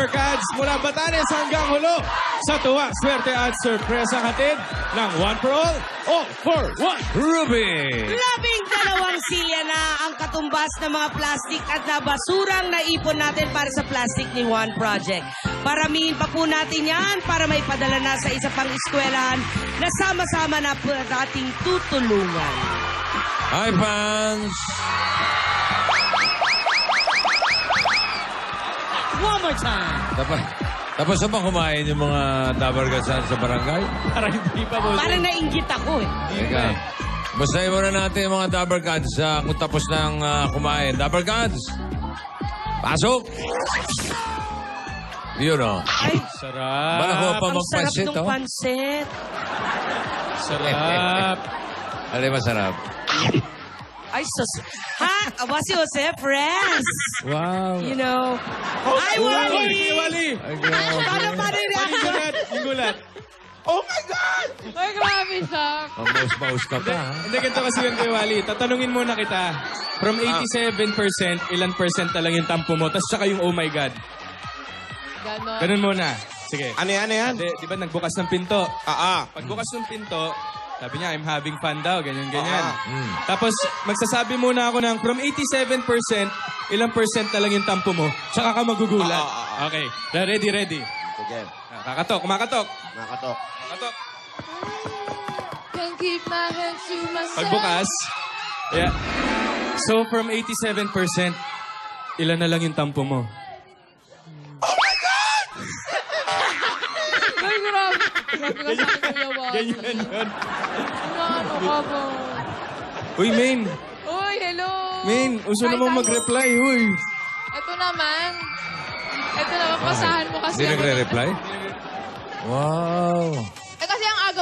Dabarkads mula Batanes hanggang Hulo sa tuwa, swerte at surpresa hatid ng One for All for One. Ruby! 12 siya na ang katumbas ng mga plastic at na basurang naipon natin para sa Plastic ni One Project. Paramihin pa po natin yan para may padala na sa isa pang eskwelahan na sama-sama na po ating tutulungan. Hi, fans! One more time. Tapos na ba kumain yung mga Dabarkads sa barangay? Parang hindi pa po. Parang nainggit ako eh. Teka. Basahin muna natin yung mga Dabarkads kung tapos nang kumain. Dabarkads! Pasok! Yun o. Ay, Sarap. Bala ko pa ang sarap magpansit, ng pansit. Sarap. Ano yung masarap? Ay, ha? Aba si Jose, friends. Wow. You know. Ay, Wali! Wally! Wali! Ay, grabe. Paano Yung gulat. Yung gulat. Oh my God! Ay, grabe siya. Ang maus-maus ka pa, ha? Hindi, ganito kasi yun kay Wally. Tatanungin muna kita. From 87%, ilan percent na lang yung tampo mo, tapos saka yung oh my God. Ganon. Ganun muna. Sige. Ano yan? Di ba nagbukas ng pinto? Ah. Pagbukas ng pinto, sabi niya, I'm having fun daw, ganyan. Mm. Tapos, magsasabi muna ako ng from 87%, ilang percent na lang yung tampo mo, tsaka ka magugulat. Okay. Ready. Sige. Kakatok, kumakatok. Nakatok. Kakatok. Can't keep my hands to myself. Pagbukas, yeah. So, from 87%, ilan na lang yung tampo mo? Ay, grabe. Grabe ka sa akin, Kuya Wally. Ganyan yun. Ano ka ba? Uy, Main. Uy, hello. Main, uso Kahit naman ano. mag-reply, uy. Ito naman. Ito naman, pasahan mo kasi. Hindi ako. nagre-reply? Wow. Kasi ang aga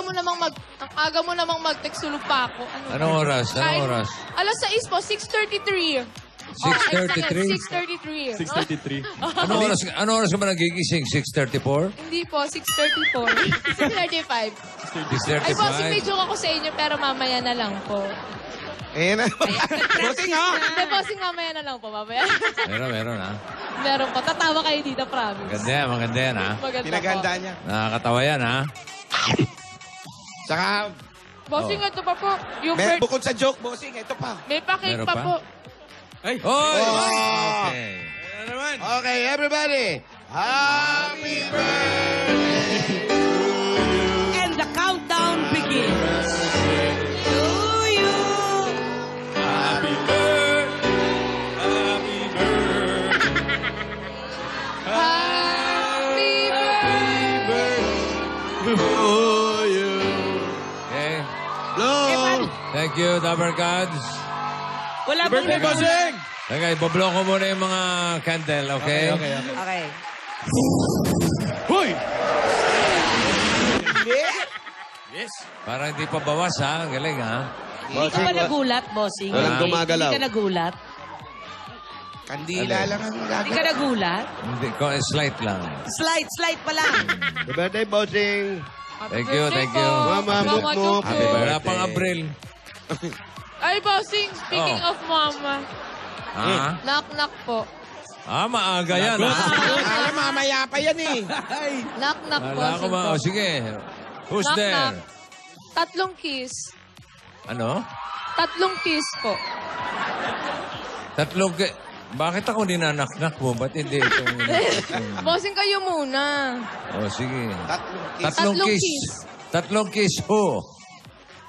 mo namang mag-text, sulog pa ako. Anong oras? Anong oras? Alas 6 po, 6:33. 6:33? 6:33. 6:33. Anong oras ka ba nagigising? 6:34? Hindi po, 6:34. 6:35. Ay, bossing, may 6:35? joke ako sa inyo, pero mamaya na lang po. Ayan na. Buti nga. Hindi, bossing, mamaya na lang po, mamaya. Meron, ha? Meron po. Tatawa kayo dito, promise. Maganda yan, ha? Maganda Pinaganda po. niya. Nakakatawa yan, ha? Saka, Bossing, ito pa po. Yung bukod sa joke, bossing, ito pa. may pa-cake Meron pa pa? po. Ay! Oy! Oh! Okay. Ano naman? Okay, everybody. Happy birthday. And the countdown begins. To you. Happy birthday! Happy birthday! Happy birthday. Oh, you. Okay. Blow. Thank you, Dabarkads. Wala Happy bang birthday, bossing! Okay, bablock ko muna yung mga candle, okay? Okay. Hoy! Yes. Parang hindi pa bawas, ha? Galing, ha? Hindi ka ba nagulat, bossing? Walang gumagalaw. Hindi ka nagulat? Kandila lang ang Hindi gagawin. ka nagulat? Hindi, slight lang. Slide pa lang. Happy birthday, bossing. Thank you, thank you. Mama, muk-muk. Happy birthday. Wala pang Abril. Ay, bossing, speaking Oh. of mama, Ha? knock-knock po. Maaga yan, ha? Alam, mamaya pa yan eh. Knock-knock, Wala ko bossing po. sige. Who's Knock-knock. there? 3 kiss. Ano? 3 kiss po. Bakit ako ninanaknak mo? Ba't hindi itong... Bossing, kayo muna. Oh, sige. Tatlong kiss. Tatlong kiss. Who?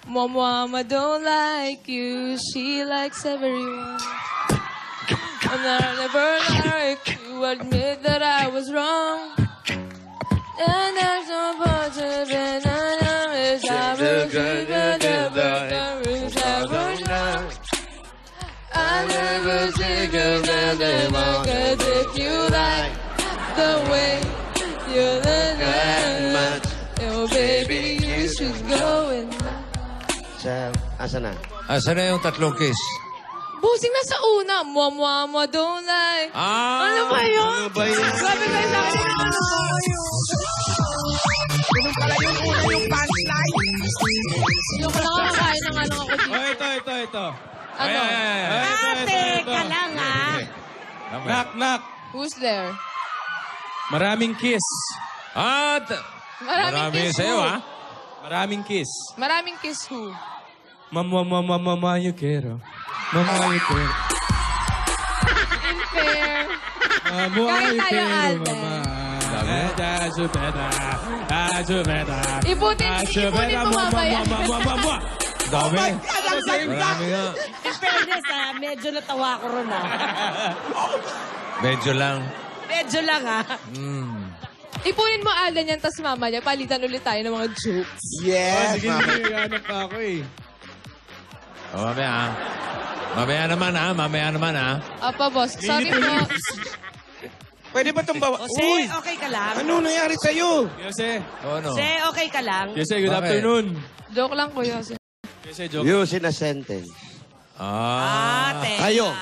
Mama don't like you, she likes everyone. And I never like to admit that I was wrong. And there's no positive and I know it's I never think of them because if you like the way you look at oh baby you should go and Asa na? Asa na yung tatlong kiss? Bossing, nasa una. Mama don't lie. Ah! Ano ba yun? Ano ba yun? Grabe kayo sa akin. Ano ba yun? Ganun pala yung una yung punchline. Yung nakakakain ng ano ako dito. Oh, ito. Ano? Ay, ito. Ate, ka lang, ha? Knock. Who's there? Maraming kiss. At marami kiss sa'yo, who? ha? Maraming kiss. Maraming kiss who? Mama, you quiero. Mama, you quiero. Unfair. Mama, Kahit you tayo, quiero, Alden. mama. Chupeta. Ipunin mo mamaya. Dami. Marami nga. In fairness, medyo natawa ko ron, Medyo lang. Medyo lang, Ipunin mo Alden yan, tas mamaya palitan ulit tayo ng mga jokes. Yes, Sige, mama. naghanap pa ako eh. O, mamaya, ha? Mamaya naman, ha? Apa, boss. Sorry po. Pwede ba itong bawa? Jose, Uy! okay ka lang? Ano nangyari sa'yo? Jose. O, ano? Jose, okay ka lang? Jose, good Bakit? afternoon. Joke lang, kuya. Jose, joke. Use in a sentence. Teka. Kayo.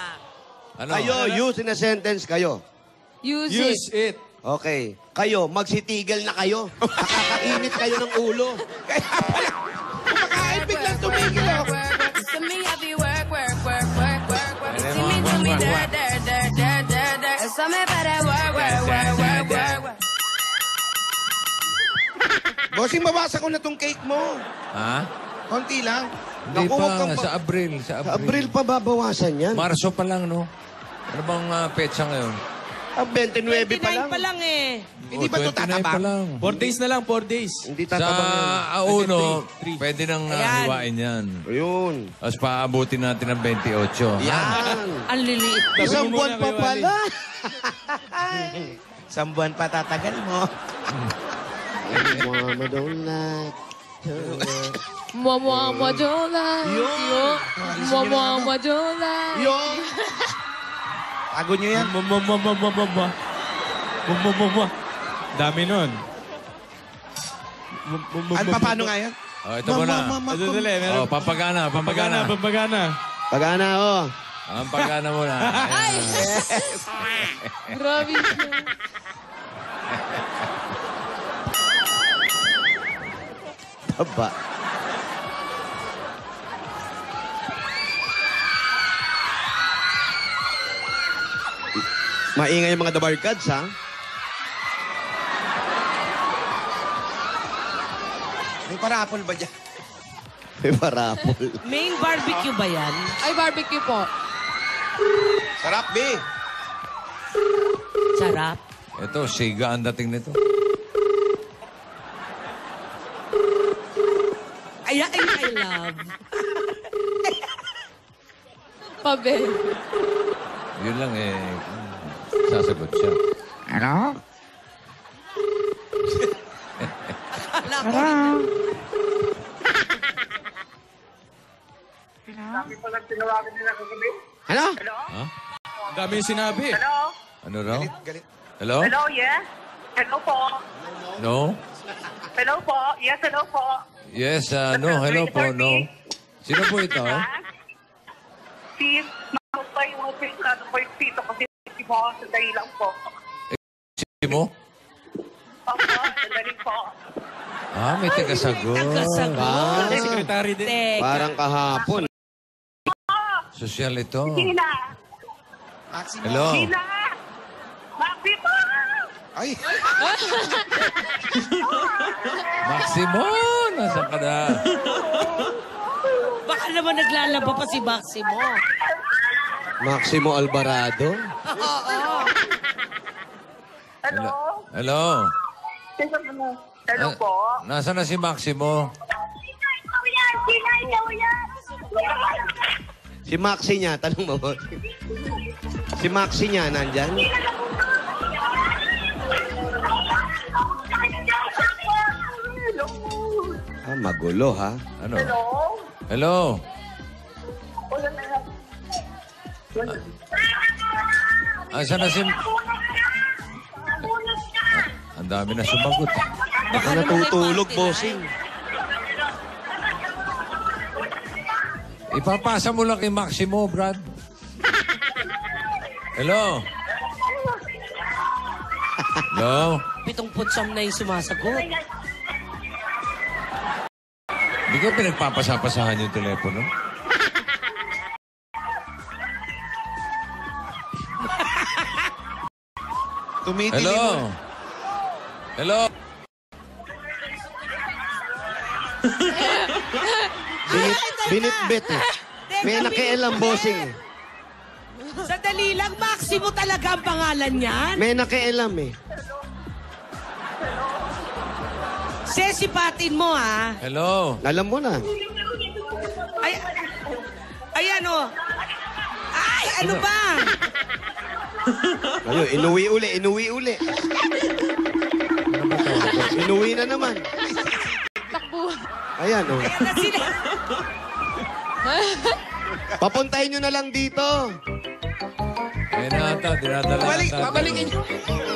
Ano? Kayo, use in a sentence kayo. Use Use it. it. Okay. Kayo, magsitigil na kayo. Nakakainit kayo ng ulo. Kaya pala, kumakain biglang tumigil ako. To me, I be work. See me, to me, der. So me better work. Bossing, mabasa ko na tong cake mo. Ha? Konti lang. Hindi Naku, huwag pa. kang Sa Abril. Sa Abril pa babawasan yan. Marso pa lang, no? Ano bang petsa ngayon? 29 pa 29 lang. pa lang eh. Hindi ba ito 29 tatabang? pa lang. 4 days na lang, 4 days. Hindi Sa tatabang yan. A1, Three. pwede nang Ayan. hiwain yan. Ayun. Tapos paabutin natin ng 28. Yan. Ang liliit. Isang mo buwan muna pa kay Wally. pala. Isang buwan pa tatagal mo. Mama don't like. Mama don't like you. Mama don't like you. Yung! Tago nyo yan. Dami nun. At paano nga yan? Oh, ito muna. Ito dali, meron. Oh, pampagana. Pampagana. Pagana, oh. Ang pagana muna. Ayan. Grabe siya. Taba. Maingay yung mga dabarkads, ha? May parapol ba dyan? May parapol. Main barbecue ba yan? Ay, barbecue po. Sarap, B. Sarap. Ito, siga ang dating nito. Ay, I love. Pabe. Yun lang eh. Sasagot siya. Alam mo. Ano? Ha? Dami yung sinabi. Ano raw? Galit. Hello? Hello, yes? Hello po. No? Hello po. Yes, hello po. Yes, no. Hello po, no. Sino po ito? Ha? Si Mamo pa yung filtrado po yung sito kasi si mo sa dali lang po. Si mo? Opo, sandali po. Ah, may taga-sagot. Nagkasagot. Secretary din. Teka. Parang kahapon. Social ito. Gina! Maximo. Hello? Gina! Maxi po! Ay, Maximo! Nasaan ka na? Baka naman naglalaba pa si Maximo. Maximo Alvarado. Hello? Hello? Hello po? Nasaan na si Maximo? Si Maxi niya, tanong mo. Si Maxi niya, nandyan? Hello? Ah, magulo, ha? Ano? Hello? Hello? Wala na yan. Asan na si... Ang dami na sumagot. Baka natutulog, bossing. Ipapasa mo lang kay Maximo, Brad. Hello? Hello? 7 na yung sumasagot. Hindi ko pinagpapasapasahan yung telepono. tumitingin Hello? mo. Hello? Binitbit eh. May nakialam, bossing. Sandali lang, Maximo talaga ang pangalan niyan. May nakialam eh. Sesipatin mo, ha? Hello? Alam mo na. Ay, ayan, oh. Ay, ano ba? Ayun, inuwi uli. Inuwi na naman. Ayan, oh. Ayan na sila. Papuntahin nyo na lang dito. Ayun na ata, dinadala ata. Babalikin nyo.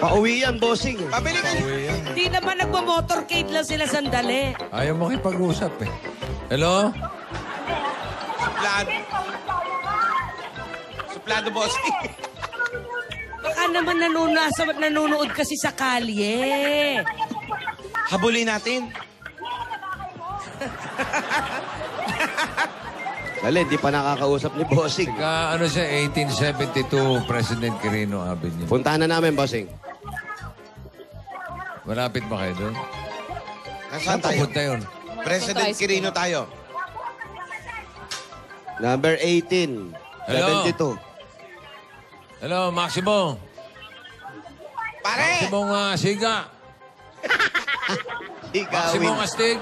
Pauwi yan, bossing. Babalikin nyo. Hindi naman nagmamotorcade lang sila sandali. Ayaw mo kipag-usap eh. Hello? Suplado. Suplado, boss. Baka naman nanonood kasi sa kalye. Habulin natin. Dali, di pa nakakausap ni bossing. Ano siya, 1872 President Quirino Avenue. Puntahan na namin, bossing. Malapit ba kayo doon? Nasaan Saan tayo? papunta yun? President Quirino tayo. Number 18. Hello? 72. Hello, Maximo. Pare! Maximong Siga. Maximong Ikawin. Astig.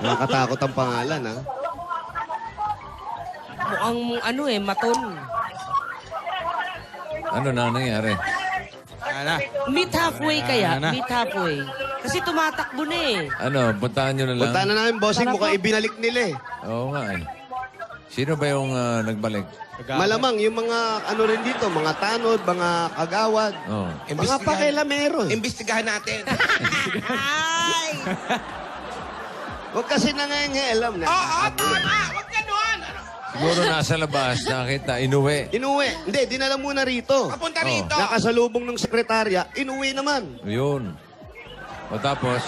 Nakakatakot ang pangalan, ha? Mukhang maton. Ano na nangyari? Meet halfway kaya? Meet halfway. Kasi tumatakbo na eh. Ano, puntahan nyo na lang? Puntahan na namin, bossing. Mukhang ibinalik nila eh. Oo nga eh. Sino ba yung nagbalik? Malamang yung mga ano rin dito, mga tanod, mga kagawad, Oo. mga pakilamero. Imbestigahan natin. Ay! Huwag kasi nangangalam na. Oo, tama! Huwag ganun! Siguro nasa labas, nakita, inuwi. Inuwi. Hindi, dinala muna rito. Papunta rito. Nakasalubong ng sekretarya, inuwi naman. Yun. O tapos,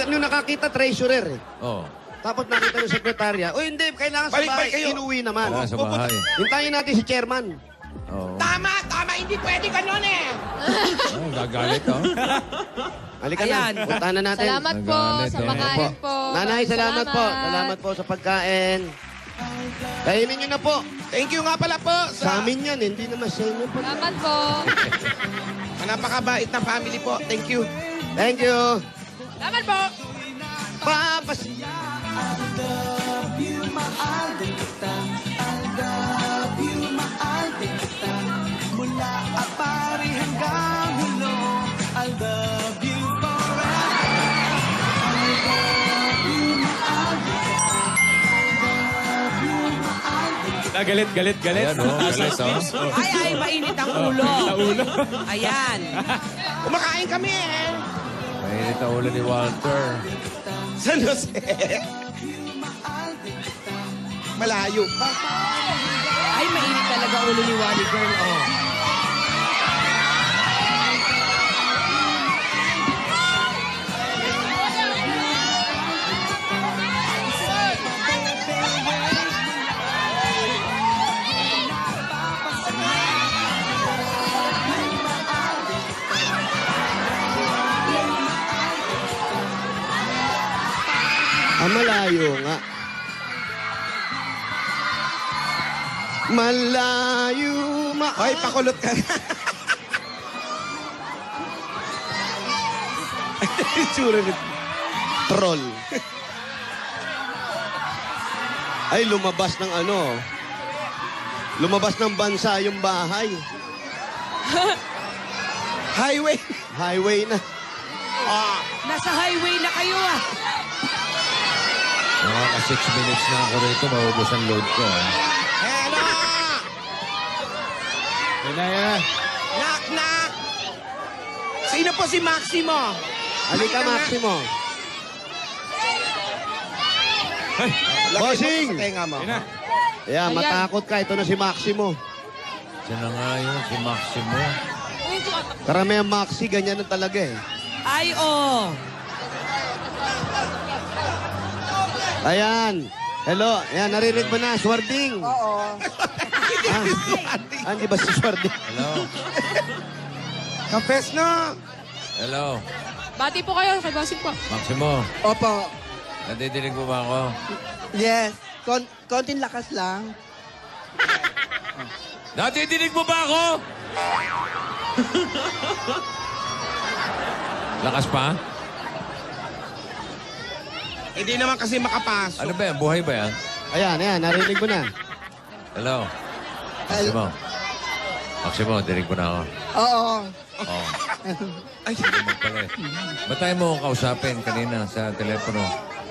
Yung nakakita, treasurer eh. oh, Tapos nakita ng sekretarya, o hindi, kailangan sa Balik bahay, kayo. inuwi naman. wala sa bahay. Hintayin natin si chairman. Oo. Tama! Hindi pwede ganun eh! Oh, gagalit, oh. Halika Ayan. na, puntahan na natin. Salamat po Nagalit, sa oh. pagkain po. Nanay, salamat po. Salamat po sa pagkain. Kainin nyo na po. Thank you nga pala po Sa sa amin yan, hindi naman sa inyo po. Salamat po. napakabait na family po. Thank you. Thank you. Salamat po. Papas. Galit. Ayan, oh, galit, oh. Ay, mainit ang ulo. Ayan. Kumakain kami eh. Mainit ang ulo ni Walter. San Jose. Malayo pa. Ay, mainit talaga ulo ni Wally Girl, oh. Malayo nga. Malayo Hoy, pakulot ka. Tsura ni troll. Ay, lumabas ng ano. Lumabas ng bansa yung bahay. Highway. Highway na. Nasa highway na kayo, ah. Mga 6 minutes na ako rito, maubos ang load ko. Ah. Hello! Yan. Knock! Sino po si Maximo? Halika, Maximo. Bossing! Sa tenga mo. Yeah, matakot ka. Ito na si Maximo. Siya na nga yun, si Maximo. Karamihan Maxi, ganyan na talaga eh. Ay, oh. Ayan. Hello. Ayan, narinig mo na. Swarding. Oo. Hindi ba si Swarding? Hello? Kapes na. Hello. Bati po kayo kay Bossing po. Maximo, Opo. nadidinig mo ba ako? Yes. Konting lakas lang. Nadidinig mo ba ako? Lakas pa? Hindi naman kasi makapasok. Ano ba yan? Buhay ba yan? Ayan, narinig mo na. Hello. Maximo. Maximo, dinig mo na ako. Oo. Oo. Ay, hindi mo pala eh. Ba't tayo mo kausapin kanina sa telepono?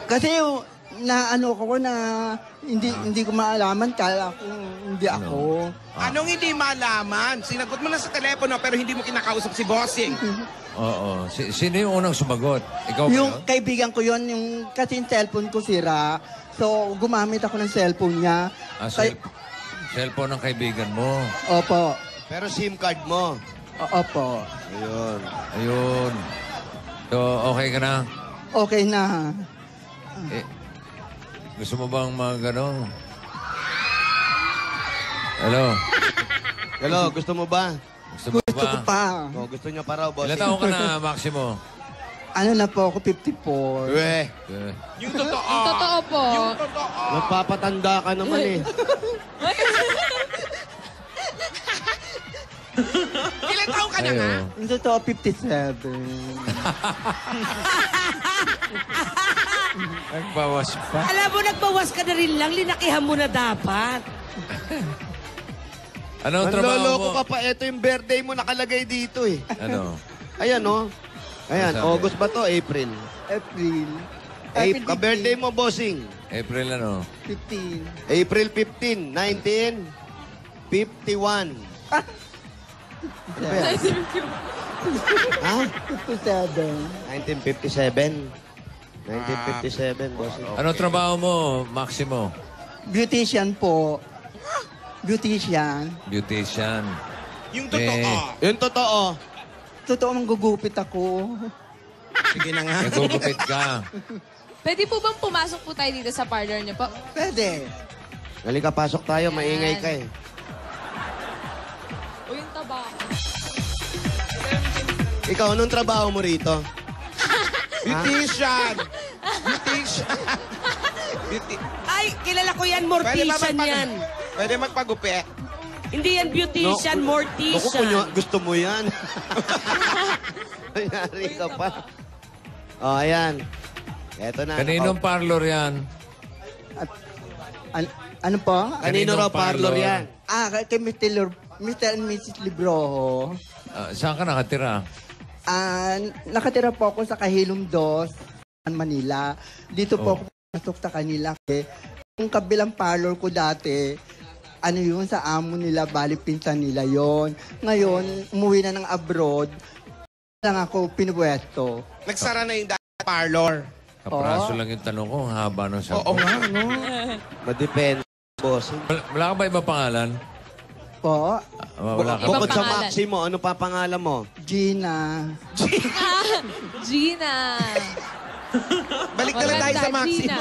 Kasi ano ko na hindi ko maalaman. Kala ko hindi ako. Anong hindi malaman? Sinagot mo na sa telepono pero hindi mo kinakausap si Bossing. Oo. Sino yung unang sumagot? Ikaw ba Yung yun? kaibigan ko yon, kasi yung cellphone ko sira. So, gumamit ako ng cellphone niya. Cellphone ng kaibigan mo. Opo. Pero SIM card mo. Opo. Ayun. Ayun. So, okay ka na? Okay na. Eh, gusto mo bang mag-ano? Hello? Hello, gusto mo ba? Gusto mo Gusto ko ba? pa. Oh, gusto niya pa raw, boss. Ilan taon ka na, Maximo? Ano na po ako, 54. Eh, Yung totoo. Yung totoo po. Yung totoo. magpapatanda ka naman eh. Ilan taon ka na nga? Ayo. Yung totoo, 57. Nagbawas pa. Alam mo, nagbawas ka na rin lang. Linakihan mo na dapat. Anong trabaho mo? Nanloloko ka pa. Ito yung birthday mo nakalagay dito eh. Ano? Ayan, oh. Ayan, Sabi? August ba to? April. April. Ka-birthday mo, bossing. April ano? 15. April 15, 1951. Ha? 57. 1957, bossing. Anong trabaho mo, Maximo? Beautician po. Beautician. Beautician. Yung totoo. Yung totoo. Totoo, manggugupit ako. Sige na nga. Nagugupit ka. Pwede po bang pumasok po tayo dito sa parlor niyo po? Pwede. Halika, pasok tayo. Maingay ka eh. O yung taba. Ikaw, anong trabaho mo rito? Beautician. Beautician. Ay, kilala ko yan. Pwede ba Mortician yan. Pwede magpagupit. Hindi yan beautician, Naku, mortician. gusto mo yan. Nangyari ka pa. Oh, ayan. Eto na. Kaninong parlor yan? Ano po? Kanino raw parlor yan? Kay Mr. and Mrs. Libroho. Saan ka nakatira? Nakatira po ako sa Kahilom 2, Manila. Dito po ako pasok sa kanila. Yung kabilang parlor ko dati, yun, sa amo nila, bali pinsan nila yon. Ngayon, umuwi na ng abroad, lang ako pinuwesto. Nagsara na yung parlor. Kapraso lang yung tanong ko. Ang haba ng sagot. Oo nga, no? Madepende, boss. Wala ka ba ibang pangalan? Po, Wala ka Bukod ba? sa pangalan. Maximo, ano pa pangalan mo? Gina. Gina. Balik na lang tayo sa Maganda, Maximo.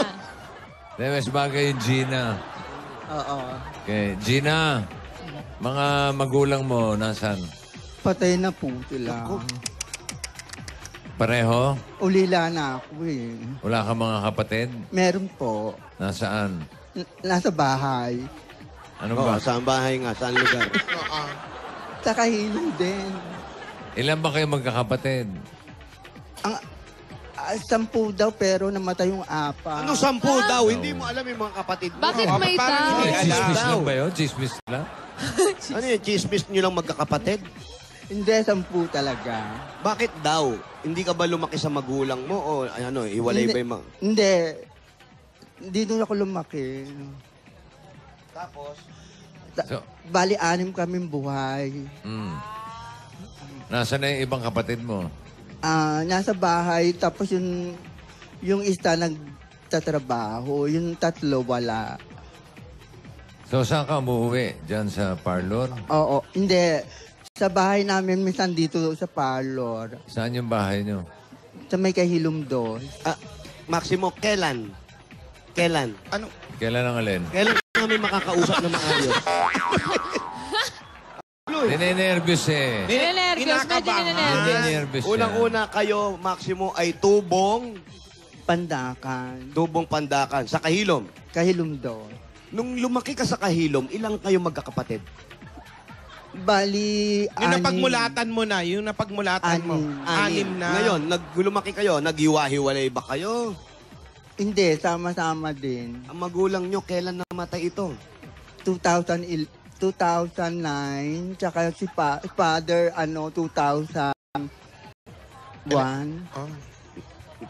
Hindi, mas bagay yung Gina. Oo. Okay. Gina, mga magulang mo, nasan? Patay na po sila. Pareho? Ulila na ako eh. Wala ka mga kapatid? Meron po. Nasaan? Nasa bahay. Ano Oo, ba? saan bahay nga? Saan lugar? Sa Kahilom din. Ilan ba kayo magkakapatid? 10 daw pero namatay yung 4. Ano 10 daw? Hindi mo alam yung mga kapatid mo. Bakit may Parang tao? hindi alam. Chismis daw. lang ba yun? Chismis lang? Ano yun? Chismis nyo lang magkakapatid? Hindi, 10 talaga. Bakit daw? Hindi ka ba lumaki sa magulang mo? O iwalay ba yung Hindi. Hindi doon ako lumaki. Tapos? So, Bali, 6 kaming buhay. Nasaan na yung ibang kapatid mo? Nasa bahay, tapos yung isa nagtatrabaho, yung 3 wala. So, saan ka umuwi? Diyan sa parlor? Oo, hindi. Sa bahay namin, minsan dito sa parlor. Saan yung bahay nyo? Sa may Kahilom 2. Maximo, kailan? Kailan? Kailan ang alin? Kailan namin makakausap na maayos? Ninenervyos eh. Ninenervyos, medyo ninenervyos. Ninenervyos siya. Unang-una kayo, Maximo, ay tubong Pandakan. Pandakan sa Kahilom. Kahilom doon. Nung lumaki ka sa Kahilom, ilang kayo magkakapatid? Bali, Yung napagmulatan mo na, yung napagmulatan mo. Anim. 6 na. Ngayon, lumaki kayo, naghiwa-hiwalay ba kayo? Hindi, sama-sama din. Ang magulang nyo, kailan namatay ito? 2009, tsaka si father, 2001.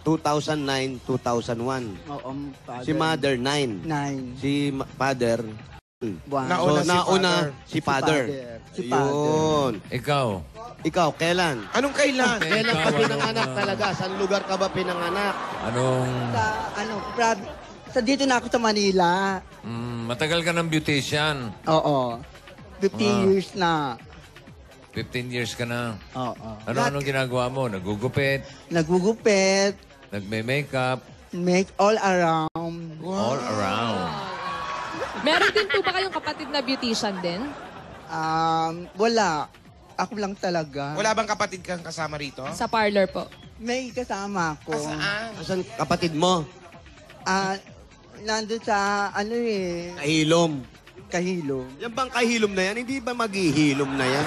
2009, 2001. Oo, father. Si mother, 9. 9. Si father, Buwan. Nauna si father. Si father. Yun. Ikaw, Kailan? Anong kailan? Kailan ka pinanganak talaga? Saan lugar ka ba pinanganak? anong... Sa dito na ako sa Manila. Matagal ka ng beautician. Oo. 15 years na. 15 years ka na. Oo. Anong ginagawa mo? Nagugupit? Nagugupit, Nagme-makeup? make all around. All around. Meron din po ba kayong kapatid na beautician din? Wala. Ako lang talaga. Wala bang kapatid kang kasama rito? Sa parlor po. May kasama ko. Saan? Asan kapatid mo? Nandun sa, Kahilom. Kahilo. Yan bang kahilom na yan? Hindi ba maghihilom na yan?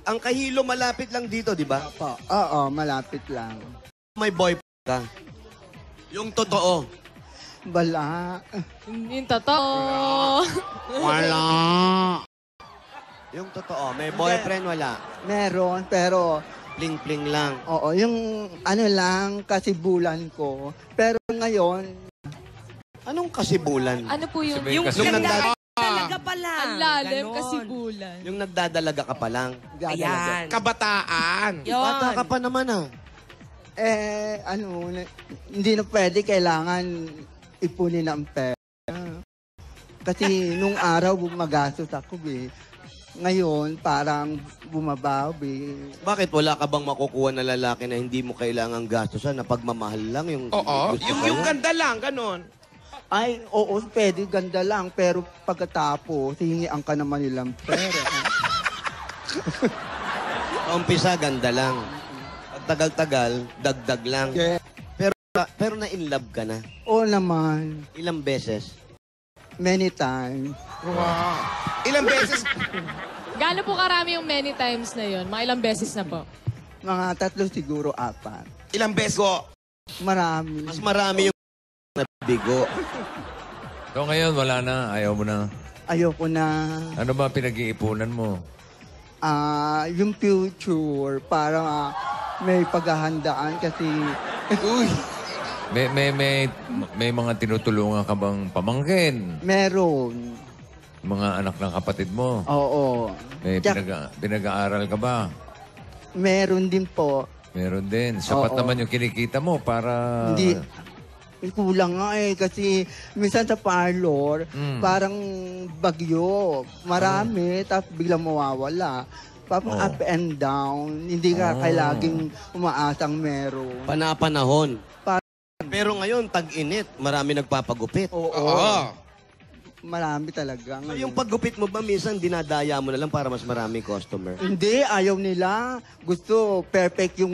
Ang kahilom malapit lang dito, di ba? Oo, malapit lang. May boyfriend ka. Yung totoo. Wala. Yung totoo. Wala. Yung totoo. May boyfriend, wala. Meron, pero Pling-pling lang. oo, yung lang, kasibulan ko. Pero ngayon, Anong kasibulan? Ano po yung... Yung nagdadala- talaga pala. Ang lalim Ganon. kasi bulan. Yung nagdadalaga ka pa lang. Ayan. Kabataan. Yun. Bata ka pa naman ah. hindi na pwede, kailangan ipunin ang pera. Kasi nung araw, magastos ako, Ngayon, parang bumabawi. Bakit wala ka bang makukuha na lalaki na hindi mo kailangang gastusan na pagmamahal lang? Yung Oo. gusto Yung sa'yo? ganda lang, ganon. Ay, oo, pwede, ganda lang. Pero pagkatapos, hingian ka naman nilang pera. Umpisa, ganda lang. Pag tagal-tagal, dagdag lang. Yeah. Pero na-in love ka na. Oo naman. Ilang beses? Many times. Wow. Ilang beses? Gaano po karami yung many times na yun? Mga ilang beses na po? Mga 3 siguro, 4. Ilang beses? Marami. Mas marami yung nabigo. So ngayon, wala na. Ayaw mo na. Ayoko na. Ano ba pinag-iipunan mo? Yung future, para may paghahandaan kasi Uy. May mga tinutulungan ka bang pamangkin? meron. Mga anak ng kapatid mo? Oo. May pinag-aaral ka ba? Meron din po. Meron din. Sapat Oo. naman yung kinikita mo para... Hindi. Kulang nga kasi minsan sa parlor, parang bagyo. Marami, tapos biglang mawawala. Parang up and down. Hindi ka laging umaasang meron. Panapanahon. Pero ngayon, tag-init. Marami nagpapagupit. Oo. Marami talaga. So, yung paggupit mo ba, minsan dinadaya mo na lang para mas marami customer? Hindi, ayaw nila. Gusto, perfect yung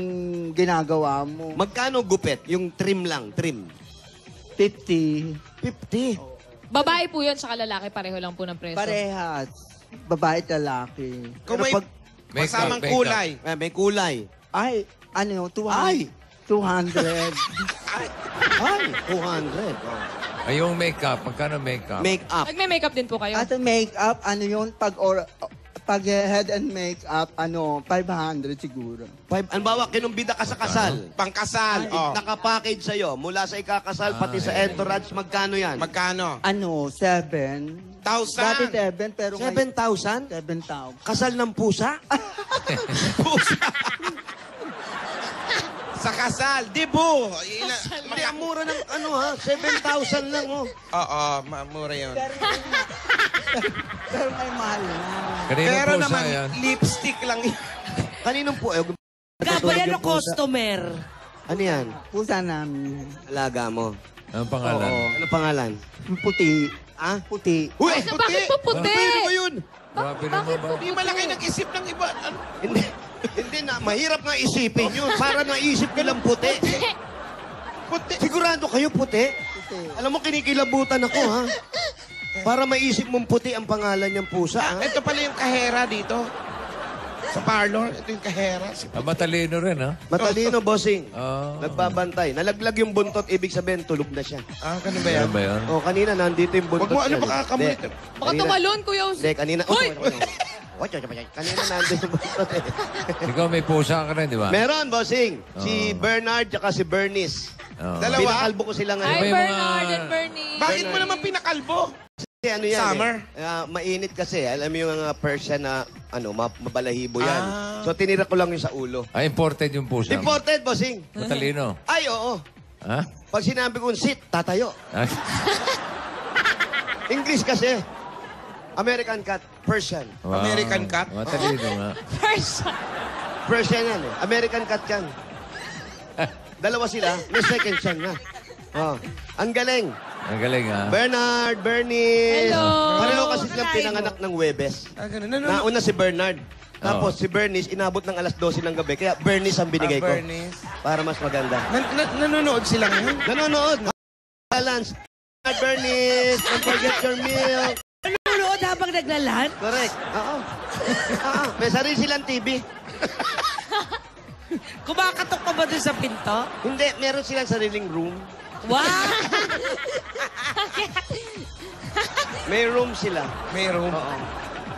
ginagawa mo. Magkano gupit? Yung trim lang, trim. 50. 50. Babae po yun, saka lalaki. Pareho lang po ng preso. Parehas. Babae at lalaki. Kung may kasamang kulay. May kulay. Ay, 200. Ay! 200. Ay, 200. Oh. Ay, yung makeup. Magkano makeup? Make-up. Nagme-makeup din po kayo? At makeup, yun, pag head and makeup, 500 siguro. Ang bawa, kinumbida ka sa kasal. Pangkasal. Oh. Nakapackage sa'yo. Mula sa ikakasal, pati sa entourage, magkano yan? Magkano? 7. 1,000. Dati 7, pero 7,000? 7,000. Kasal ng pusa? Sa kasal. Dibu. Hindi, ang mura ng 7,000 lang Oo, mura yun. Pero may mahal na. Kanina Pero pusa naman, yan. lipstick lang yun. Kaninong po? Gabayan o customer? Ano yan? Pusa namin. Alaga mo. Anong pangalan? Ano pangalan? Puti. Ah, puti. Uy, Ay, bakit po puti? Ano ba yun? Grabe naman ba? Hindi malaki nag-isip ng iba. Ano? Hindi. Hindi na. Mahirap nga isipin yun. Para naisip nilang puti. Puti. Sigurado kayo puti? Alam mo, kinikilabutan ako, ha? Para maisip mong puti ang pangalan niyang pusa, ha? Ito pala yung kahera dito. Sa parlor, ito yung kahera. Matalino rin, ha? Matalino, bossing. Oh. Nagbabantay. Nalaglag yung buntot, ibig sabihin, tulog na siya. Ah, ganun ba yan? Ano ba yun? Oh, kanina nandito yung buntot. Wag mo, ano niya. ba kakamulit? Hindi. Baka Kanina- tumalon, Kuya Jose. Hindi, kanina. Hoy! Kanina nandito yung buntot eh. Ikaw may pusa ka rin, di ba? Meron, bossing. Si Bernard at si Bernice. Oh. Dalawa? Pinakalbo ko sila Hi, ngayon. yung mga- Bernard and Bernie. Bakit mo naman pinakalbo? Kasi ano yan Summer? mainit kasi. Alam mo yung mga Persian na mabalahibo yan. Ah. So tinira ko lang yung sa ulo. Ay, imported yung pusa. Imported, bossing. Matalino. Ay, oo. Ha? Pag sinabi kong sit, tatayo. Ay, English kasi. American cat, Persian. wow. American cat? Matalino nga. Persian yan eh. American cat yan. Dalawa sila, may second son na. Oh. Ang galing. Ang galing, ha? Bernard, Bernice. Hello. Pareho kasi silang pinanganak ng Webes. Ah, ganun. Nauna si Bernard. Tapos si Bernice, inabot ng alas 12 ng gabi. Kaya Bernice ang binigay ko. Bernice. Para mas maganda. Nanonood sila ngayon? Nanonood. Balance. Bernice, don't forget your meal. Nanonood habang naglalan? Correct. Oo. May sarili silang TV. Kumakatok pa ba dun sa pinto? Hindi, meron silang sariling room. Wow! May room sila. May room. Oo.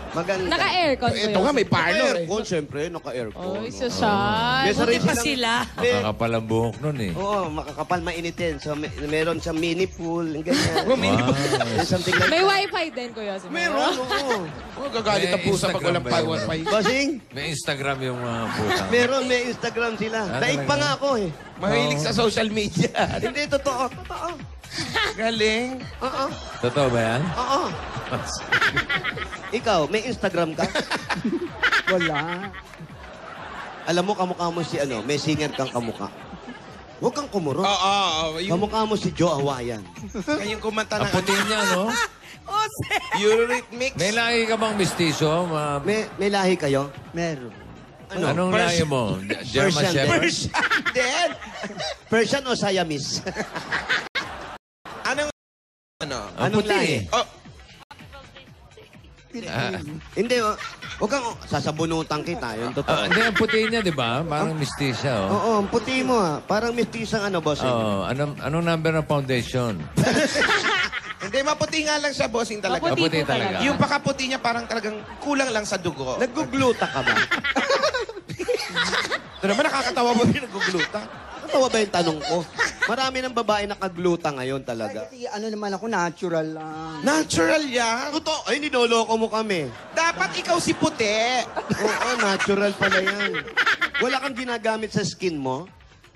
Maganda. Naka-aircon, Ito nga, may parlor eh. Aircon, siyempre. Naka-aircon. Oy, social. May sarili Buti pa silang- sila. May- Makakapal ang buhok nun, eh. Oo, makakapal, mainitin. So, meron siyang mini pool, ganyan. Wow. Something like May wifi din, Kuya Jose. Meron, oo. Oh, gagalit ang May pusa pag Instagram walang ba yun? wifi. Bossing, May Instagram yung mga pusa. meron, may Instagram sila. Ah, Daig pa talaga? nga ako eh. Mahilig sa social media. Hindi, totoo. Totoo. Galing. Oo. Totoo ba yan? Oo. Ikaw, may Instagram ka? Wala. Alam mo, kamukha mo si may singer kang kamukha. Huwag kang kumurot. Oo. Yung Kamukha mo si Joe Hawaiian. kayong kumanta Ang ng puti niya, no? Jose! Eurythmics. May lahi ka bang mistiso? May lahi kayo? Meron. Anong lahi mo? German Persian. Shepherd? Persian din. Persian o Siamese? Anong ano? Ang Anong puti, lahi? eh. Oh, Hindi, huwag kang sasabunutan kita. Yung totoo. Hindi, ang puti niya, di ba? Parang mistisya, oh. Oo, ang puti mo Parang mistisang boss. Oh, anong number ng foundation? hindi, maputi nga lang siya, bossing talaga. Maputi talaga. Yung pakaputi niya parang talagang kulang lang sa dugo. Nagugluta ka ba? Ito naman nakakatawa mo yung nagugluta. Nakatawa ba yung tanong ko? Marami ng babae nakagluta ngayon talaga. Kasi naman ako, natural lang. Natural yan. Totoo, ay ninoloko mo kami. Dapat ikaw si puti. Oo, natural pala yan. Wala kang ginagamit sa skin mo?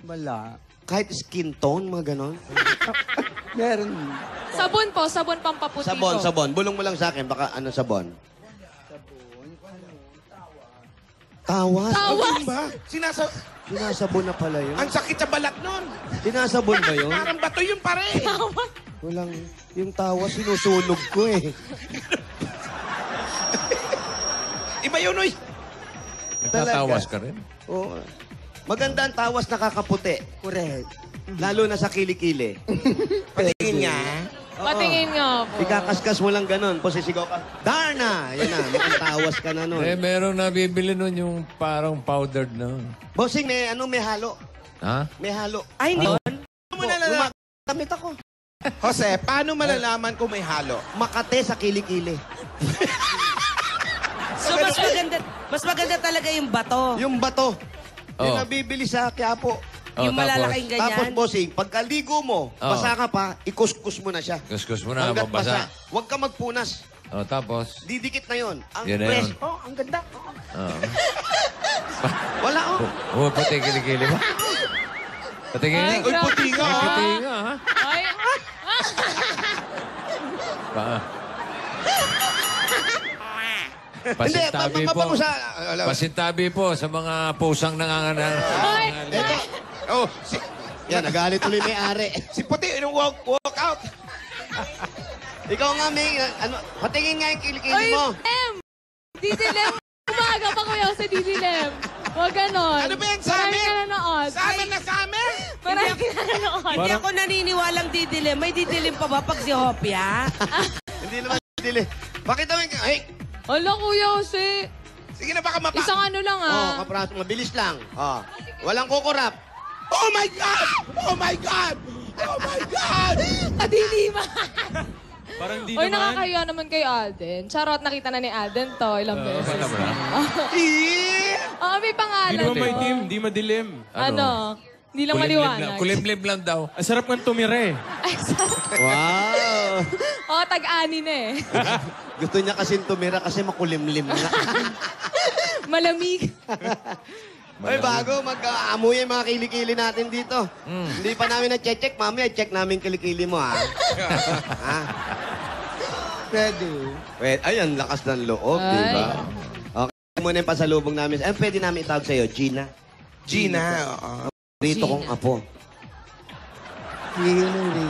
Wala. Kahit skin tone, mga ganon? Meron. Sabon po, sabon pampaputi Sabon, po. sabon. Bulong mo lang sa akin, baka sabon? Tawas? Tawas? Ano ba? Sinasabon na pala yun. Ang sakit sa balat nun. Sinasabon ba yun? Parang bato yung pare. Walang, yung tawas sinusunog ko eh. Iba yun, oy. Nagtatawas ka rin? Oo. Maganda ang tawas nakakaputi. Correct. Lalo na sa kilikili. Patingin niya. Patingin nga po. Ikakaskas mo lang ganun. Posisigaw ka, Darna! Yan na, mukhang tawas ka na nun. Meron nabibili nun yung parang powdered na. Bossing, may halo. Ha? May halo. Ay, hindi. Paano mo nalalaman? Damit ako. Jose, paano malalaman kung may halo? Makate sa kilikili. So, mas maganda talaga yung bato. Yung bato. Yung Oh. nabibili sa Quiapo. Oh, Yung malalaking ganyan. Tapos, bossing, pagkaligo mo, basa ka pa, ikuskus mo na siya. Kuskus mo na, Hanggat mabasa. basa. Huwag ka magpunas. Oh, tapos? Didikit na yon. Ang Yun na fresh. yun. Oh, ang ganda. Oh. Wala, oh. Oh, pati kilikili mo. Patingin. Ay, Uy, puti nga. Ay, ah. puti nga, ha? Ay, Pa. Hindi, Pasintabi po. mapapamusa. Pasintabi po sa mga pusang nanganganak. ay, Oh, Yan, nagalit ulit may ari. si puti, yung walk out. Ikaw nga, May. Ano, patingin nga yung kilikili Oy, mo. Lem! Didilem! Umaga pa kuya sa Didilem. Huwag ganon. Ano ba yan sa Marami amin? ka nanood. Sa amin na sa amin! Marami ka nanood. Hindi ako naniniwalang didilim. May didilim pa ba pag si Hopia? Hindi naman dili. Bakit naman ka? Ay! Hala kuya kasi. Sige na, baka mapa... Isang ano lang Kapraso, mabilis lang. Walang kukurap. Oh my God! Oh my God! Oh my God! Kadilima. Parang di Oy, naman. nakakahiya naman kay Alden. Charot, nakita na ni Alden to ilang beses. Wala ba? Oo, may Di pangalan. naman may to. team, di madilim. Ano? Hindi lang maliwanag. Kulimlim lang daw. Ang sarap ng tumire. Ay, sarap. Wow! Oo, tag-ani na eh. Gusto niya kasi tumira kasi makulimlim na. Malamig. Ay, bago mag-aamoy yung mga kilikili natin dito. Hindi pa namin na-check. Mamaya, check namin kilikili mo, ha? Ha? Pwede. Wait, ayun, lakas ng loob, di ba? Okay, muna yung pasalubong namin. Ayun, pwede namin itawag sa'yo, Gina. Gina, oo. Rito kong apo. Really.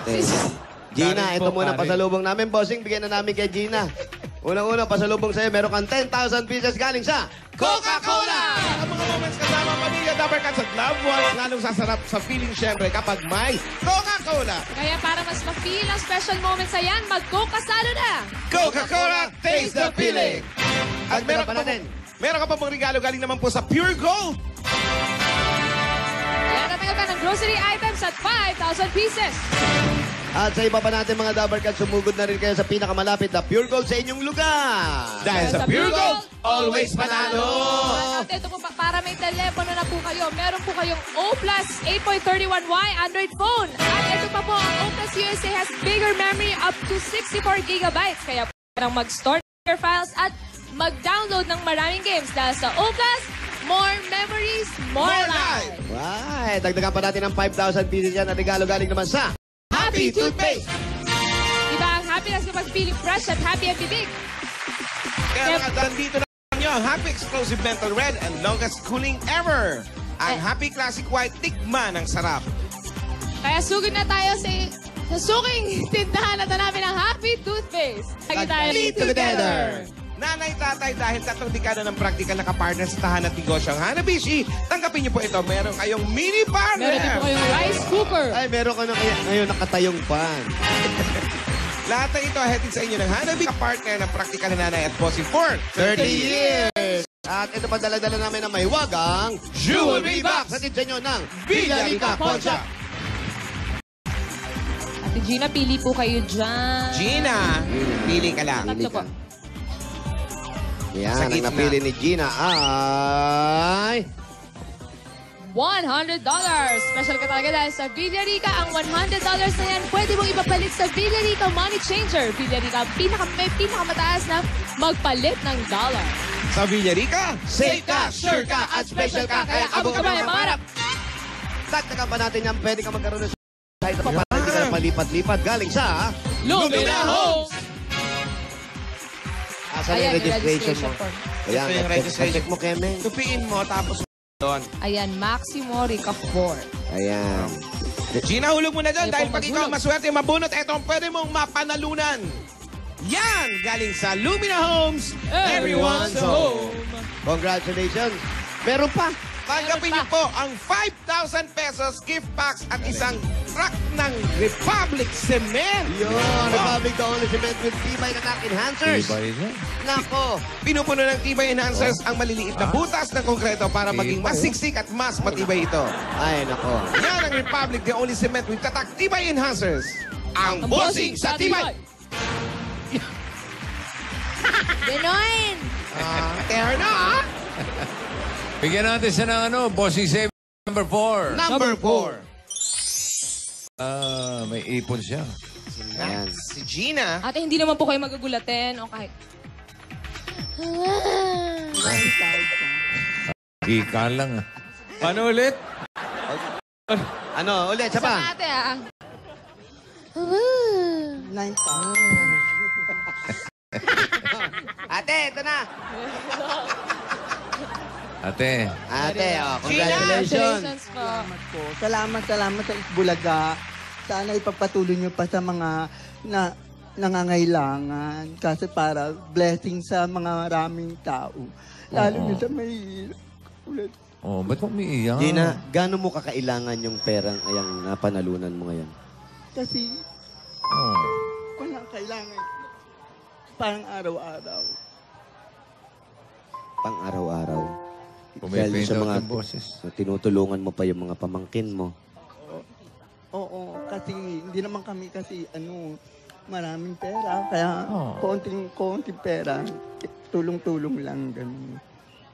Okay. Gina, Karin ito po, muna Karin. pasalubong namin. Bossing, bigyan na namin kay Gina. Unang-una, pasalubong sa'yo, meron kang 10,000 pieces galing sa Coca-Cola! Ang mga moments kasama ang pamilya Dabber Cats at loved ones, lalong sasarap sa feeling syempre kapag may Coca-Cola. Kaya para mas ma-feel ang special moments na yan, mag-Coca-Salo na! Coca-Cola, taste the feeling! At meron pa ka natin. meron ka pa pong regalo galing naman po sa Pure Gold. Kaya natanggap ka ng grocery items at 5,000 pieces. At sa iba pa natin mga Dabber Cats, sumugod na rin kayo sa pinakamalapit na Pure Gold sa inyong lugar. Dahil sa Pure Gold, always panalo! At ito po, para may telepono na po kayo, meron po kayong O Plus 8.31Y Android phone. At ito pa po, ang O Plus USA has bigger memory up to 64 gigabytes. Kaya po, parang mag-store your files at mag-download ng maraming games. Dahil sa O Plus, more memories, more life. Right, dagdagan pa natin ng 5,000 pieces yan at regalo galing naman sa Happy Toothpaste! Diba ang happiness kapag feeling fresh at happy and bibig? Kaya mga nandito na nyo ang Happy Explosive Mental Red and longest cooling ever. Ang Happy Classic White, tikman ang sarap. Kaya sugod na tayo sa suking tindahan at hanapin ang Happy Toothpaste. Lagi tayo together. Nanay, tatay, dahil 3 dekada ng praktikal na kapartner sa tahanan at negosyo ang Hanabishi, tanggapin niyo po ito. Meron kayong mini partner. Meron din po kayong rice cooker. Ay, meron ka na kaya ngayon nakatayong pan. Lahat ng ito hatid sa inyo ng Hanabishi, partner ng praktikal na nanay at bossing for 30 years! At ito pa dala-dala namin na may wagang Jewelry Box! Hatid sa inyo ng Villarica Poncha. Ate Gina, pili po kayo dyan. Gina, pili ka lang. Tatlo po. Yan, Sa ang gitna. napili ni Gina ay... $100. Special ka talaga dahil sa Villarica. Ang $100 na yan, pwede mong ipapalit sa Villarica Money Changer. Villarica, may pinakamataas na magpalit ng dollar. Sa Villarica, safe ka, sure ka, at special ka. Kaya abot ka ba yung pangarap? Dagdagan pa natin yan, pwede ka magkaroon ng kahit pa hindi ka na palipat-lipat galing sa... Lumina Homes! Asan Ayan, yung registration mo? form. Ayan, Ito yung registration. check mo, Kemeng. Tupiin mo, tapos doon. Ayan, Maximo Rica 4. Ayan. Gina, hulog mo na dyan Ayaw dahil pong pag ikaw maghulog. maswerte mabunot, eto ang pwede mong mapanalunan. Yan! Galing sa Lumina Homes, everyone's home. Congratulations. Meron pa. Tanggapin niyo po ang 5,000 pesos gift packs at isang truck ng Republic Cement. Yun, Republic the only cement with Tibay na Knock Enhancers. Iba yun. Nako. Pinupuno ng Tibay Enhancers ang maliliit na butas ng konkreto para maging mas siksik at mas matibay ito. Ay, nako. Yan ang Republic the only cement with tatak Tibay Enhancers. Ang bossing sa Tibay. Ganon! Terno, Bigyan natin siya ng ano, Bossing Save number 4. Number 4. May ipon siya. Ayan. Si Gina. Ate, hindi naman po kayo magagulatin o kahit... Gika lang. Paano ulit? Ano, ulit, siya pa. Sa ate, ah. 9,000. Ate, ito na. Ate. Ate, oh, congratulations. po. Salamat sa Itbulaga. Sana ipagpatuloy niyo pa sa mga na nangangailangan. Kasi para blessing sa mga maraming tao. Lalo na sa mahirap. Ulit. Oh, ba't umiiyak? Gina, gaano mo kakailangan yung perang ayang napanalunan mo ngayon? Kasi Oh. walang kailangan. Parang araw-araw. Pang araw-araw. Pumipindaw sa mga ng boses. tinutulungan mo pa yung mga pamangkin mo. Oo, kasi hindi naman kami kasi maraming pera. Kaya konting pera. Tulong-tulong lang. Ganun.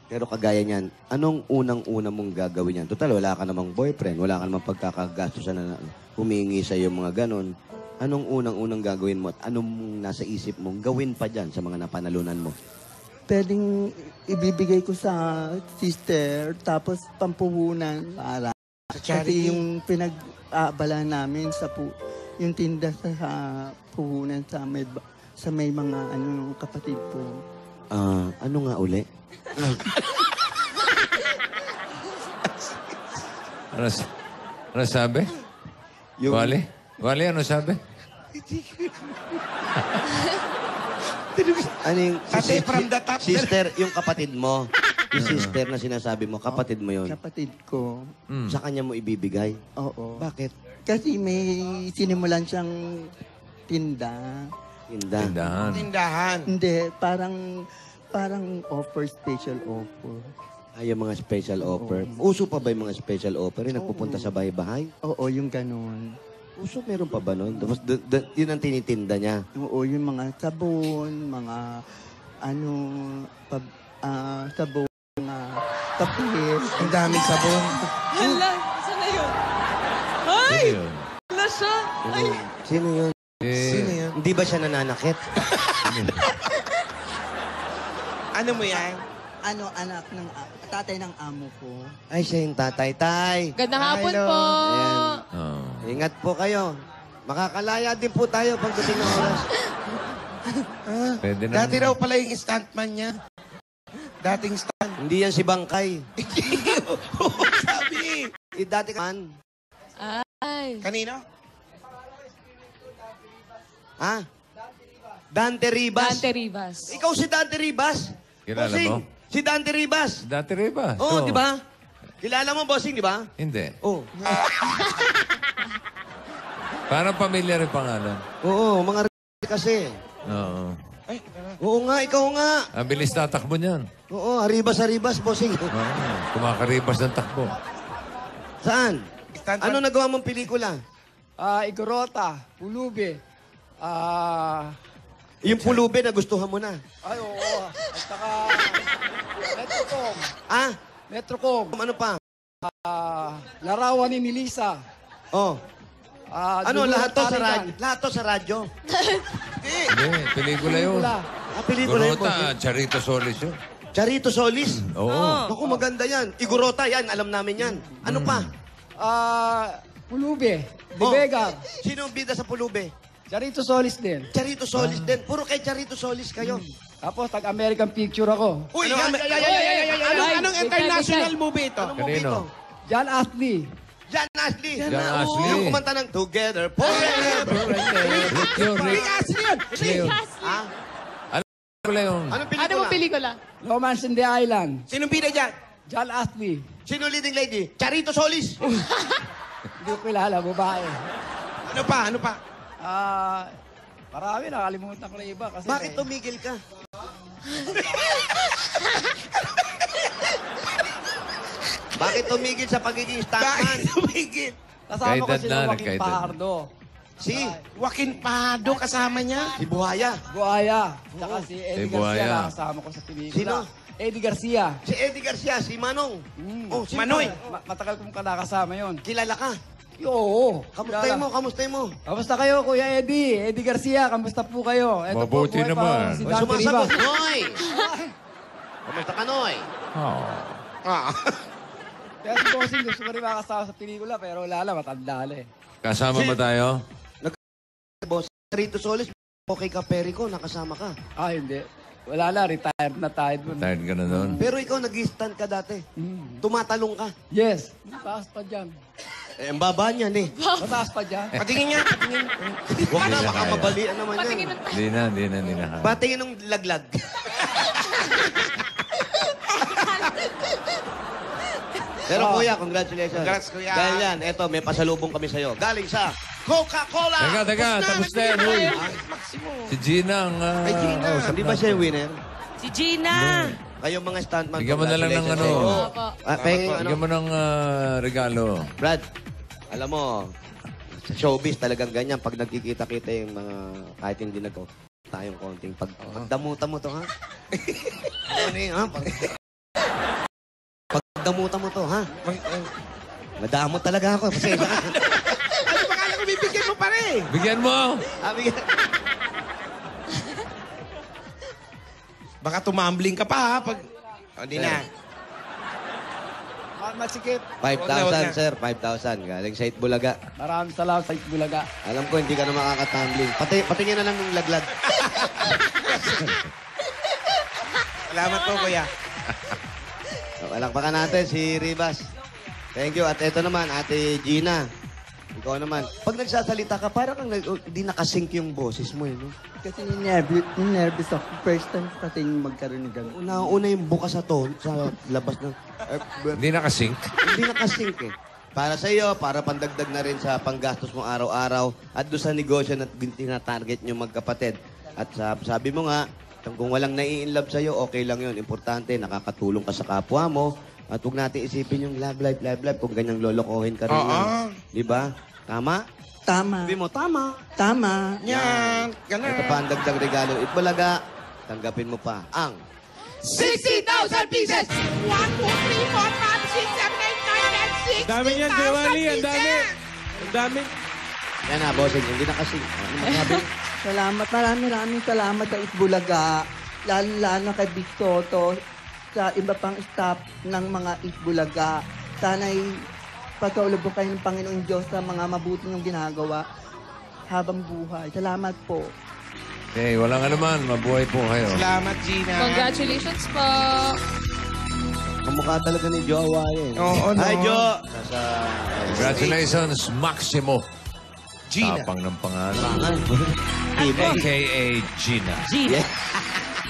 Pero kagaya niyan, anong unang-una mong gagawin yan? Total, wala ka namang boyfriend, wala ka namang pagkakagastusan na humingi sa iyo mga ganon. Anong unang-unang gagawin mo at anong nasa isip mong gawin pa dyan sa mga napanalunan mo? Pwedeng ibibigay ko sa sister, tapos pampuhunan para. Kasi yung pinag-aabala namin yung tinda sa puhunan sa may mga kapatid ko. Ano nga uli? Ano sabi? Wally? Wally, ano sabi? Ano yung... Ate, from the top. Sister, yung kapatid mo. Yung sister na sinasabi mo, kapatid mo yun. Kapatid ko. Sa kanya mo ibibigay. Oo. Bakit? Kasi may sinimulan siyang tinda. Tindahan. Tindahan. Hindi, parang offer, special offer. Ay, yung mga special offer. Uso pa ba yung mga special offer? Yung nagpupunta sa bahay-bahay? Oo, yung ganun. Uso, meron pa ba nun? Tapos, yun ang tinitinda niya. Oo, yung mga sabon, mga sabon, mga kapit. Ang daming sabon. Hala, saan na yun? Ay! Sino yun? Hala siya. Ay! Sino yun? Sino yan? Hindi ba siya nananakit? Ano mo yan? Anak ng tatay ng amo ko. Ay, siya yung tatay. Tay! Gandang hapon Hello. po. Ayan. Oh. Ingat po kayo. Makakalaya din po tayo pagdating ng oras. Pwede na. Dati raw pala yung stuntman niya. Dating stunt. Hindi yan si Bangkay. Sabi. Dati man. Ay. Kanino? Ha? Dante Ribas. Dante Rivas. Ikaw si Dante Ribas? Kilala Bossing, mo? si Dante Ribas. Dati rin ba? Oo, di ba? Kilala mo, Bossing, di ba? Hindi. Oo. Parang pamilya rin pangalan. Oo, mga kasi. Oo. Oo nga, ikaw nga. Ang bilis tatakbo niyan. Oo, haribas, Bossing. Oo. Kumakaribas ng takbo. Saan? Stuntman. Ano nagawa mong pelikula? Igorota, Pulubi. Yung pulube na gustuhan mo na. Ay, oo. At saka, Metrocom. Ah? Metrocom. Ano pa? Larawan ni Melissa. Oh. Ano, Dulo lahat at to sa Taligan. radyo? Lahat to sa radyo? Hindi, pelikula yun. Pelikula. Pelikula yun, Gorota, Bossing. Charito Solis yun. Charito Solis. Oo. Naku, maganda yan. Igorota yan, alam namin yan. Ano pa? Pulubi. De Oh. Vega. Sino ang bida sa pulube? Charito Solis din. Charito Solis din. Puro kay Charito Solis kayo. Tapos, tag-American Picture ako. Uy, Ano, anong international movie ito? Anong movie Kanino? ito? John Astley. Jan Ashley. Jan Ashley. Yung kumanta ng Together Forever. Yun, Rick Astley yun! yun. Ah? Pelikula yun. Anong Ano pelikula? mo pelikula? Romance in the Island. Sinong bida dyan? John Astley. Sino leading lady? Charito Solis. Hindi ko kilala, babae. Ano pa? Ano pa? Marami, nakalimutan ko na iba. Kasi Bakit tumigil ka? Bakit tumigil sa pagiging stuntman? Bakit tumigil? Kasama ko Kaedad sila na, Joaquin nagkaedad. Pardo. Si Joaquin Pardo kasama niya. Buhaya. Buaya. Tsaka si Eddie Si Garcia Buaya. na kasama ko sa pelikula. Sino? Eddie Garcia. Si Eddie Garcia. Si Manong. Oh, si Manoy. Matagal kong nakasama yon. Kilala ka. Oo. Kamustay mo, kamustay mo. Kamusta kayo, Kuya Eddie? Eddie Garcia, kamusta po kayo? Eto Mabuti po, buhay naman. pa, si Dante Sumasagot. Rivas. Noy! Kamusta ka, Noy? Oh. Ah. Kaya si Bossing gusto ko rin makasama sa pelikula, pero wala lang, matanda na eh. Kasama ba tayo? Boss, Charito Solis, okay ka, Perico, nakasama ka. Hindi. Wala na, retired na tayo dun. Tired ka na doon. Pero ikaw, nag-stand ka dati. Tumatalong ka. Yes. Taas pa dyan. Eh, ang baba niyan eh. Mataas pa dyan. Patingin niya, patingin. Huwag na, baka mabalian naman yan. Hindi na. Patingin ng laglag. Pero kuya, congratulations. Congrats, kuya. Dahil yan, eto, may pasalubong kami sa'yo. Galing sa Coca-Cola! Teka, tapos na yan, uy. Si Gina ang... Ay, Gina. Di ba siya yung winner? Si Gina. Kayo mga stuntman. Bigyan mo na lang ng ano. Bigyan mo ng regalo. Brad, alam mo, sa showbiz talagang ganyan. Pag nagkikita-kita yung mga, kahit hindi tayong konting pagdamutan mo to, ha? Ano yun, ha? Pagdamutan mo to, ha? Nadamot talaga ako. Pasensya ka. Ano ba kala ko bibigyan mo pa rin? Bigyan mo! Baka tumambling ka pa ha pag... Hindi na. Masikip. 5,000, sir. 5,000. Galing sa Itbulaga. Maraming salamat sa Itbulaga. Alam ko, hindi ka na makakatumbling. Patingin na lang ng laglag. Salamat po, kuya. Palakpakan natin si Rivas. Thank you. At ito naman, Ate Gina. Ikaw naman. Pag nagsasalita ka, parang hindi nakasync yung boses mo, no? Kasi nervous ako. First time kasi magkaroon ng gano'n. Una yung bukas sa tone, sa labas ng... Hindi nakasync. Hindi nakasync eh. Para sa iyo, para pandagdag na rin sa panggastos mo araw-araw at doon sa negosyo na tina-target nyo magkapatid. At sabi mo nga, kung walang nai-inlove sa'yo, okay lang yun. Importante, nakakatulong ka sa kapwa mo. At huwag natin isipin yung love life, kung ganyang lolokohin ka rin. Di ba? Tama? Tama. Sabi mo, tama. Tama. Yan. Ganun. Ito pa ang dagdag regalo. Itbulaga, tanggapin mo pa ang 60,000 pieces! 1, 2, 3, 4, 5, 6, 7, 8, 9, 10, 6, Dami niyan, Diwali. Ang dami. Ang dami. Yan na, bossing. Hindi na kasi. Ano masabi? Salamat. Maraming salamat sa Itbulaga. Lalo kay Big Soto. Sa iba pang staff ng mga Itbulaga. Sana'y pagkaulog kayo ng Panginoong Diyos sa mga mabuti ng ginagawa habang buhay. Salamat po. Okay, walang anuman. Mabuhay po kayo. Salamat, Gina. Congratulations po. Kamukha talaga ni Joe Hawaii. Oo, no. Hi, Joe! Congratulations, Maximo. Gina. Tapang ng pangalan. A.K.A. Gina. Gina.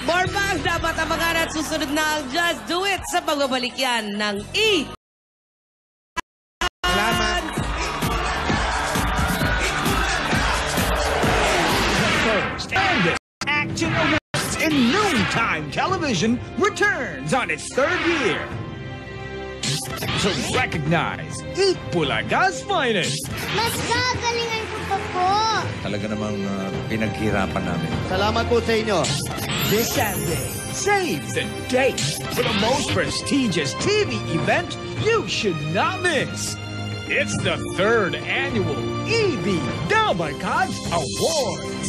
More pa ang dapat abangan at susunod na ang Just Do It sa pagbabalik yan ng Salamat. And Action Awards in Noontime Television returns on its third year. To recognize Itbulaga's finest. Mas gagalingan ko pa po. Talaga namang pinaghirapan namin. Salamat po sa inyo. This Saturday, save the date for the most prestigious TV event you should not miss. It's the 3rd annual EB Dabarkads Awards.